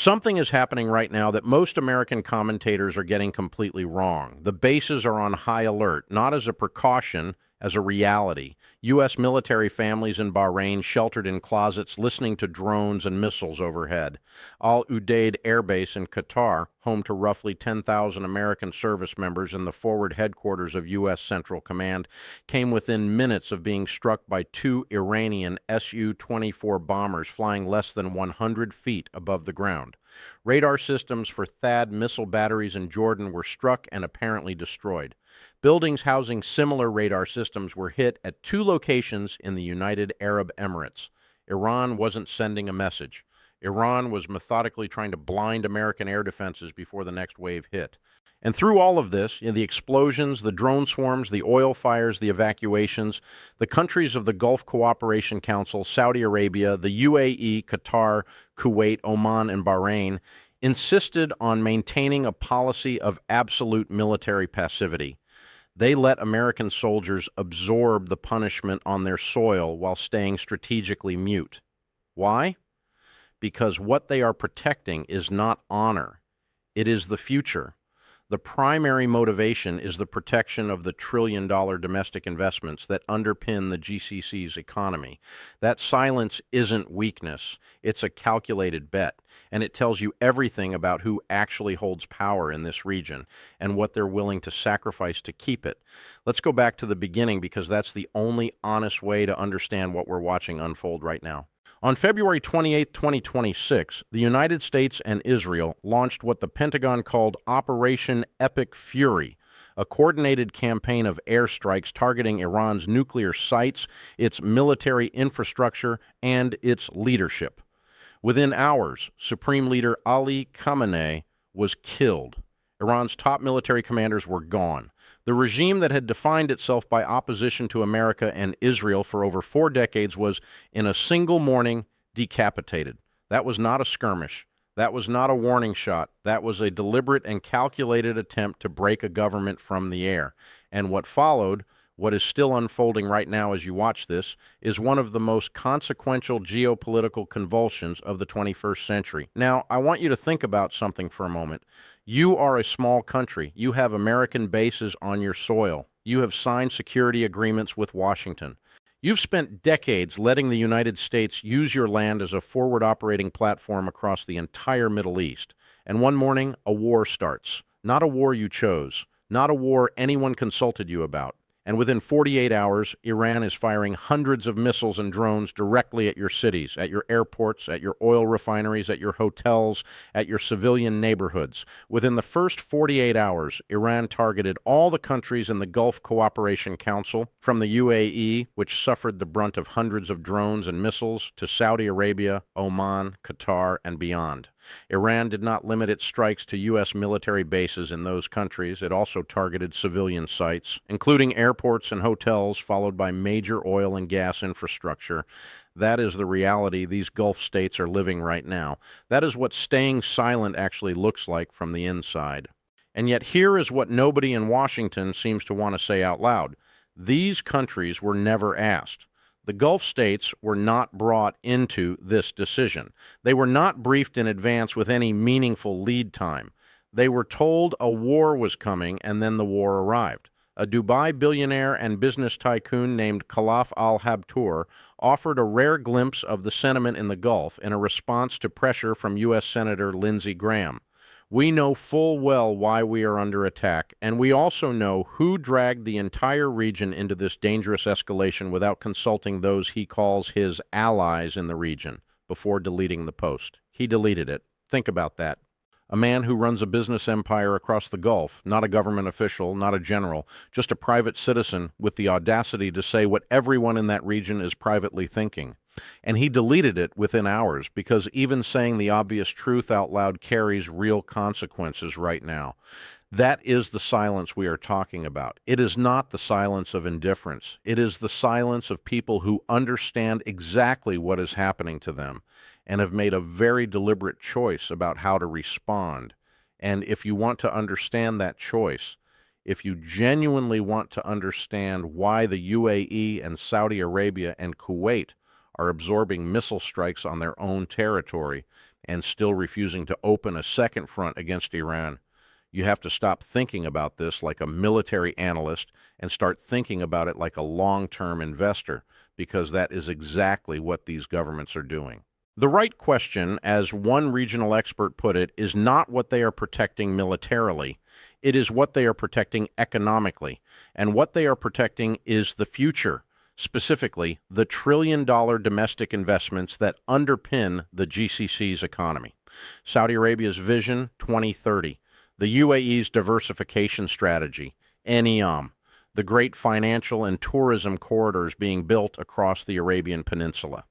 Something is happening right now that most American commentators are getting completely wrong. The bases are on high alert, not as a precaution, as a reality. U.S. military families in Bahrain sheltered in closets listening to drones and missiles overhead. Al Udeid Air Base in Qatar, home to roughly 10,000 American service members and the forward headquarters of U.S. Central Command, came within minutes of being struck by two Iranian Su-24 bombers flying less than 100 feet above the ground. Radar systems for THAAD missile batteries in Jordan were struck and apparently destroyed. Buildings housing similar radar systems were hit at two locations in the United Arab Emirates. Iran wasn't sending a message. Iran was methodically trying to blind American air defenses before the next wave hit. And through all of this, the explosions, the drone swarms, the oil fires, the evacuations, the countries of the Gulf Cooperation Council, Saudi Arabia, the UAE, Qatar, Kuwait, Oman, and Bahrain insisted on maintaining a policy of absolute military passivity. They let American soldiers absorb the punishment on their soil while staying strategically mute. Why? Because what they are protecting is not honor. It is the future. The primary motivation is the protection of the trillion-dollar domestic investments that underpin the GCC's economy. That silence isn't weakness. It's a calculated bet, and it tells you everything about who actually holds power in this region and what they're willing to sacrifice to keep it. Let's go back to the beginning because that's the only honest way to understand what we're watching unfold right now. On February 28, 2026, the United States and Israel launched what the Pentagon called Operation Epic Fury, a coordinated campaign of airstrikes targeting Iran's nuclear sites, its military infrastructure, and its leadership. Within hours, Supreme Leader Ali Khamenei was killed. Iran's top military commanders were gone. The regime that had defined itself by opposition to America and Israel for over 4 decades was, in a single morning, decapitated. That was not a skirmish. That was not a warning shot. That was a deliberate and calculated attempt to break a government from the air. And what followed, what is still unfolding right now as you watch this, is one of the most consequential geopolitical convulsions of the 21st century. Now, I want you to think about something for a moment. You are a small country. You have American bases on your soil. You have signed security agreements with Washington. You've spent decades letting the United States use your land as a forward operating platform across the entire Middle East. And one morning, a war starts. Not a war you chose. Not a war anyone consulted you about. And within 48 hours, Iran is firing hundreds of missiles and drones directly at your cities, at your airports, at your oil refineries, at your hotels, at your civilian neighborhoods. Within the first 48 hours, Iran targeted all the countries in the Gulf Cooperation Council, from the UAE, which suffered the brunt of hundreds of drones and missiles, to Saudi Arabia, Oman, Qatar, and beyond. Iran did not limit its strikes to U.S. military bases in those countries. It also targeted civilian sites, including airports and hotels, followed by major oil and gas infrastructure. That is the reality these Gulf states are living right now. That is what staying silent actually looks like from the inside. And yet here is what nobody in Washington seems to want to say out loud. These countries were never asked. The Gulf states were not brought into this decision. They were not briefed in advance with any meaningful lead time. They were told a war was coming, and then the war arrived. A Dubai billionaire and business tycoon named Khalaf al-Habtoor offered a rare glimpse of the sentiment in the Gulf in a response to pressure from U.S. Senator Lindsey Graham. We know full well why we are under attack, and we also know who dragged the entire region into this dangerous escalation without consulting those he calls his allies in the region before deleting the post. He deleted it. Think about that. A man who runs a business empire across the Gulf, not a government official, not a general, just a private citizen with the audacity to say what everyone in that region is privately thinking. And he deleted it within hours because even saying the obvious truth out loud carries real consequences right now. That is the silence we are talking about. It is not the silence of indifference. It is the silence of people who understand exactly what is happening to them and have made a very deliberate choice about how to respond. And if you want to understand that choice, if you genuinely want to understand why the UAE and Saudi Arabia and Kuwait are absorbing missile strikes on their own territory, and still refusing to open a second front against Iran. You have to stop thinking about this like a military analyst and start thinking about it like a long-term investor, because that is exactly what these governments are doing. The right question, as one regional expert put it, is not what they are protecting militarily. It is what they are protecting economically. And what they are protecting is the future, specifically the trillion-dollar domestic investments that underpin the GCC's economy. Saudi Arabia's Vision 2030, the UAE's diversification strategy, NEOM, the great financial and tourism corridors being built across the Arabian Peninsula.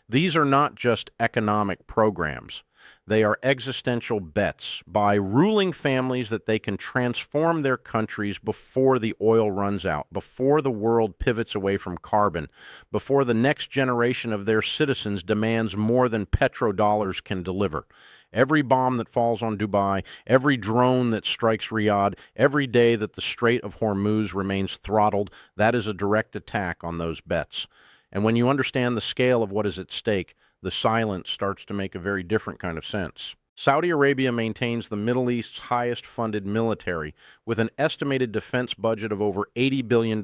These are not just economic programs. They are existential bets by ruling families that they can transform their countries before the oil runs out, before the world pivots away from carbon, before the next generation of their citizens demands more than petrodollars can deliver. Every bomb that falls on Dubai, every drone that strikes Riyadh, every day that the Strait of Hormuz remains throttled, that is a direct attack on those bets. And when you understand the scale of what is at stake, the silence starts to make a very different kind of sense. Saudi Arabia maintains the Middle East's highest funded military, with an estimated defense budget of over $80 billion,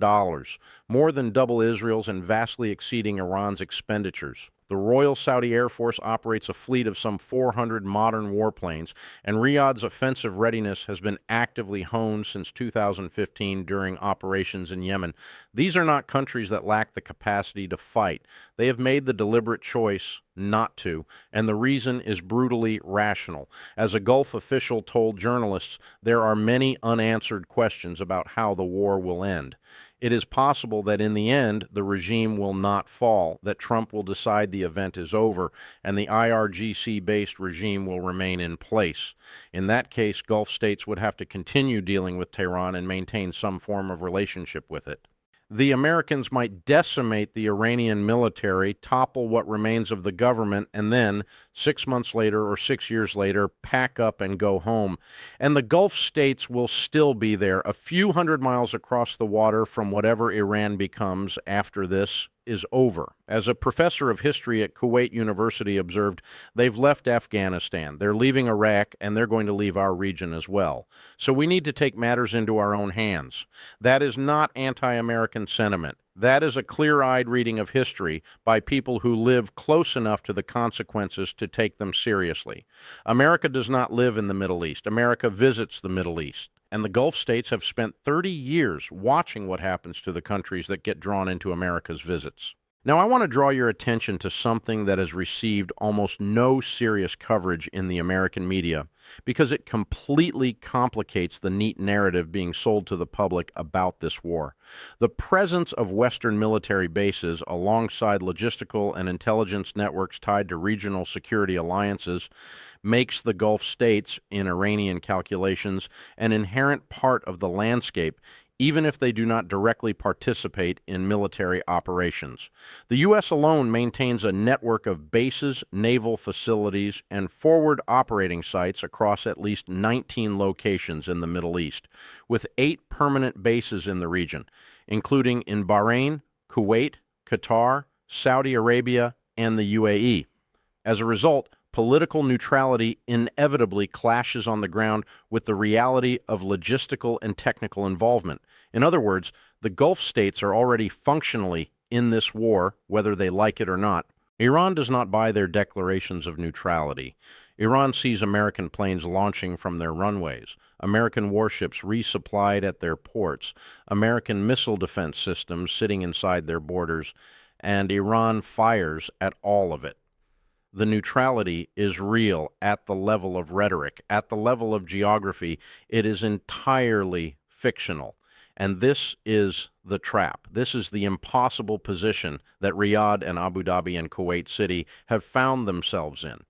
more than double Israel's and vastly exceeding Iran's expenditures. The Royal Saudi Air Force operates a fleet of some 400 modern warplanes, and Riyadh's offensive readiness has been actively honed since 2015 during operations in Yemen. These are not countries that lack the capacity to fight. They have made the deliberate choice not to, and the reason is brutally rational. As a Gulf official told journalists, there are many unanswered questions about how the war will end. It is possible that in the end, the regime will not fall, that Trump will decide the event is over, and the IRGC-based regime will remain in place. In that case, Gulf states would have to continue dealing with Tehran and maintain some form of relationship with it. The Americans might decimate the Iranian military, topple what remains of the government, and then, 6 months later or 6 years later, pack up and go home. And the Gulf states will still be there, a few hundred miles across the water from whatever Iran becomes after this is over. As a professor of history at Kuwait University observed, they've left Afghanistan, they're leaving Iraq, and they're going to leave our region as well. So we need to take matters into our own hands. That is not anti-American sentiment. That is a clear-eyed reading of history by people who live close enough to the consequences to take them seriously. America does not live in the Middle East. America visits the Middle East. And the Gulf states have spent 30 years watching what happens to the countries that get drawn into America's visits. Now, I want to draw your attention to something that has received almost no serious coverage in the American media because it completely complicates the neat narrative being sold to the public about this war. The presence of Western military bases alongside logistical and intelligence networks tied to regional security alliances makes the Gulf states, in Iranian calculations, an inherent part of the landscape, even if they do not directly participate in military operations. The U.S. alone maintains a network of bases, naval facilities, and forward operating sites across at least 19 locations in the Middle East, with 8 permanent bases in the region, including in Bahrain, Kuwait, Qatar, Saudi Arabia, and the UAE. As a result, political neutrality inevitably clashes on the ground with the reality of logistical and technical involvement. In other words, the Gulf states are already functionally in this war, whether they like it or not. Iran does not buy their declarations of neutrality. Iran sees American planes launching from their runways, American warships resupplied at their ports, American missile defense systems sitting inside their borders, and Iran fires at all of it. The neutrality is real at the level of rhetoric, at the level of geography. It is entirely fictional. And this is the trap. This is the impossible position that Riyadh and Abu Dhabi and Kuwait City have found themselves in.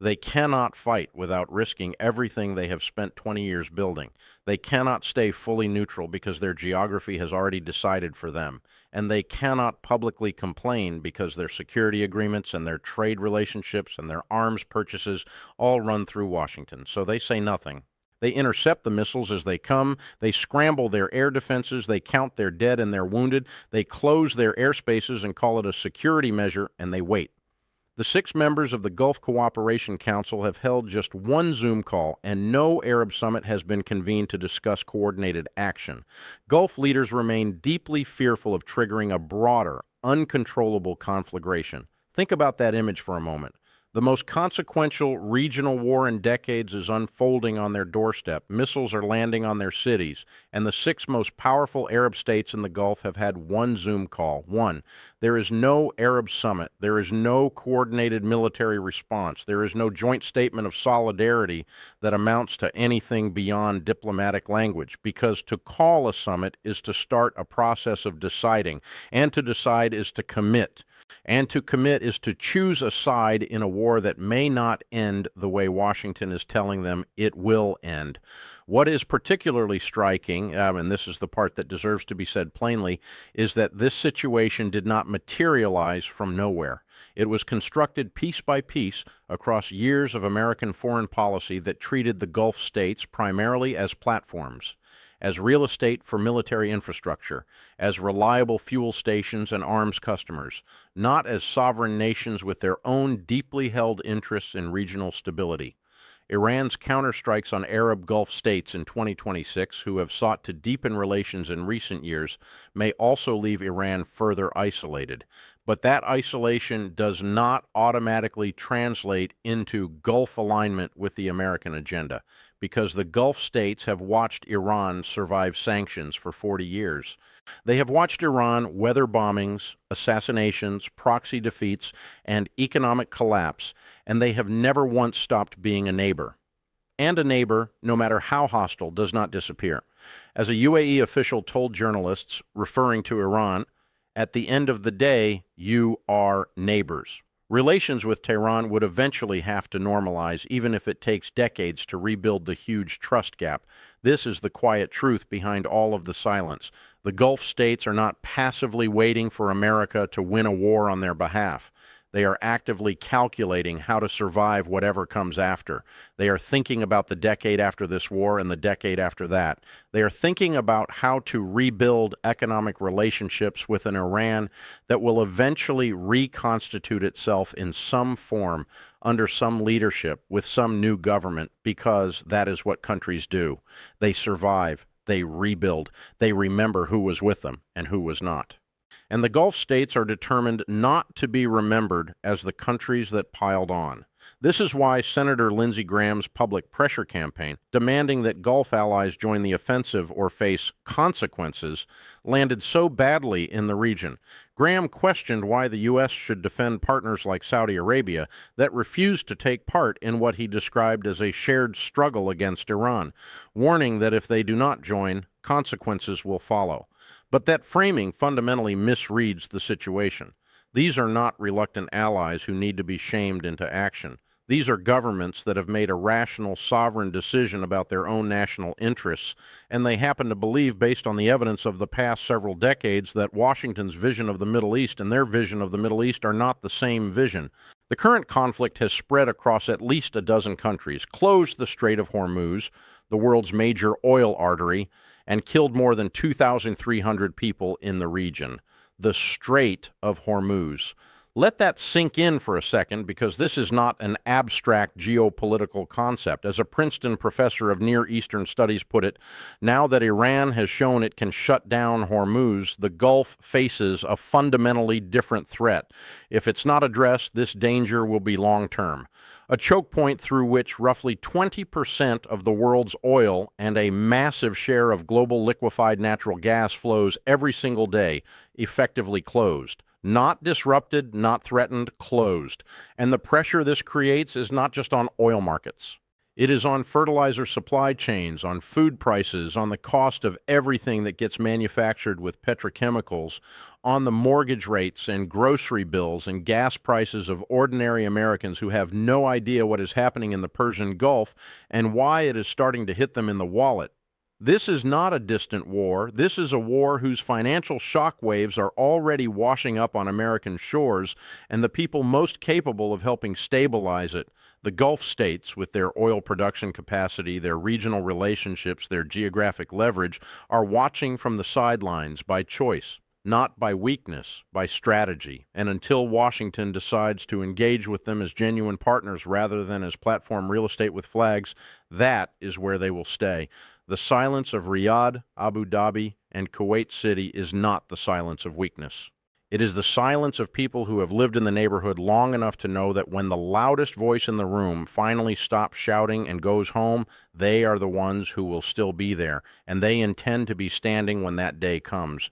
They cannot fight without risking everything they have spent 20 years building. They cannot stay fully neutral because their geography has already decided for them. And they cannot publicly complain because their security agreements and their trade relationships and their arms purchases all run through Washington. So they say nothing. They intercept the missiles as they come. They scramble their air defenses. They count their dead and their wounded. They close their airspaces and call it a security measure, and they wait. The 6 members of the Gulf Cooperation Council have held just one Zoom call, and no Arab summit has been convened to discuss coordinated action. Gulf leaders remain deeply fearful of triggering a broader, uncontrollable conflagration. Think about that image for a moment. The most consequential regional war in decades is unfolding on their doorstep. Missiles are landing on their cities, and the 6 most powerful Arab states in the Gulf have had one Zoom call. One, there is no Arab summit. There is no coordinated military response. There is no joint statement of solidarity that amounts to anything beyond diplomatic language, because to call a summit is to start a process of deciding, and to decide is to commit. And to commit is to choose a side in a war that may not end the way Washington is telling them it will end. What is particularly striking, and this is the part that deserves to be said plainly, is that this situation did not materialize from nowhere. It was constructed piece by piece across years of American foreign policy that treated the Gulf states primarily as platforms, as real estate for military infrastructure, as reliable fuel stations and arms customers, not as sovereign nations with their own deeply held interests in regional stability. Iran's counterstrikes on Arab Gulf states in 2026, who have sought to deepen relations in recent years, may also leave Iran further isolated. But that isolation does not automatically translate into Gulf alignment with the American agenda, because the Gulf states have watched Iran survive sanctions for 40 years. They have watched Iran weather bombings, assassinations, proxy defeats, and economic collapse, and they have never once stopped being a neighbor. And a neighbor, no matter how hostile, does not disappear. As a UAE official told journalists, referring to Iran, at the end of the day, you are neighbors. Relations with Tehran would eventually have to normalize, even if it takes decades to rebuild the huge trust gap. This is the quiet truth behind all of the silence. The Gulf states are not passively waiting for America to win a war on their behalf. They are actively calculating how to survive whatever comes after. They are thinking about the decade after this war and the decade after that. They are thinking about how to rebuild economic relationships with an Iran that will eventually reconstitute itself in some form, under some leadership, with some new government, because that is what countries do. They survive, they rebuild, they remember who was with them and who was not. And the Gulf states are determined not to be remembered as the countries that piled on. This is why Senator Lindsey Graham's public pressure campaign, demanding that Gulf allies join the offensive or face consequences, landed so badly in the region. Graham questioned why the U.S. should defend partners like Saudi Arabia that refused to take part in what he described as a shared struggle against Iran, warning that if they do not join, consequences will follow. But that framing fundamentally misreads the situation. These are not reluctant allies who need to be shamed into action. These are governments that have made a rational, sovereign decision about their own national interests, and they happen to believe, based on the evidence of the past several decades, that Washington's vision of the Middle East and their vision of the Middle East are not the same vision. The current conflict has spread across at least a dozen countries, closed the Strait of Hormuz, the world's major oil artery, and killed more than 2,300 people in the region. The Strait of Hormuz. Let that sink in for a second, because this is not an abstract geopolitical concept. As a Princeton professor of Near Eastern Studies put it, now that Iran has shown it can shut down Hormuz, the Gulf faces a fundamentally different threat. If it's not addressed, this danger will be long-term. A choke point through which roughly 20% of the world's oil and a massive share of global liquefied natural gas flows every single day, effectively closed. Not disrupted, not threatened, closed. And the pressure this creates is not just on oil markets. It is on fertilizer supply chains, on food prices, on the cost of everything that gets manufactured with petrochemicals, on the mortgage rates and grocery bills and gas prices of ordinary Americans who have no idea what is happening in the Persian Gulf and why it is starting to hit them in the wallet. This is not a distant war. This is a war whose financial shockwaves are already washing up on American shores, and the people most capable of helping stabilize it, the Gulf states, with their oil production capacity, their regional relationships, their geographic leverage, are watching from the sidelines by choice. not by weakness, by strategy. And until Washington decides to engage with them as genuine partners rather than as platform real estate with flags, that is where they will stay. The silence of Riyadh, Abu Dhabi, and Kuwait City is not the silence of weakness. It is the silence of people who have lived in the neighborhood long enough to know that when the loudest voice in the room finally stops shouting and goes home, they are the ones who will still be there, and they intend to be standing when that day comes.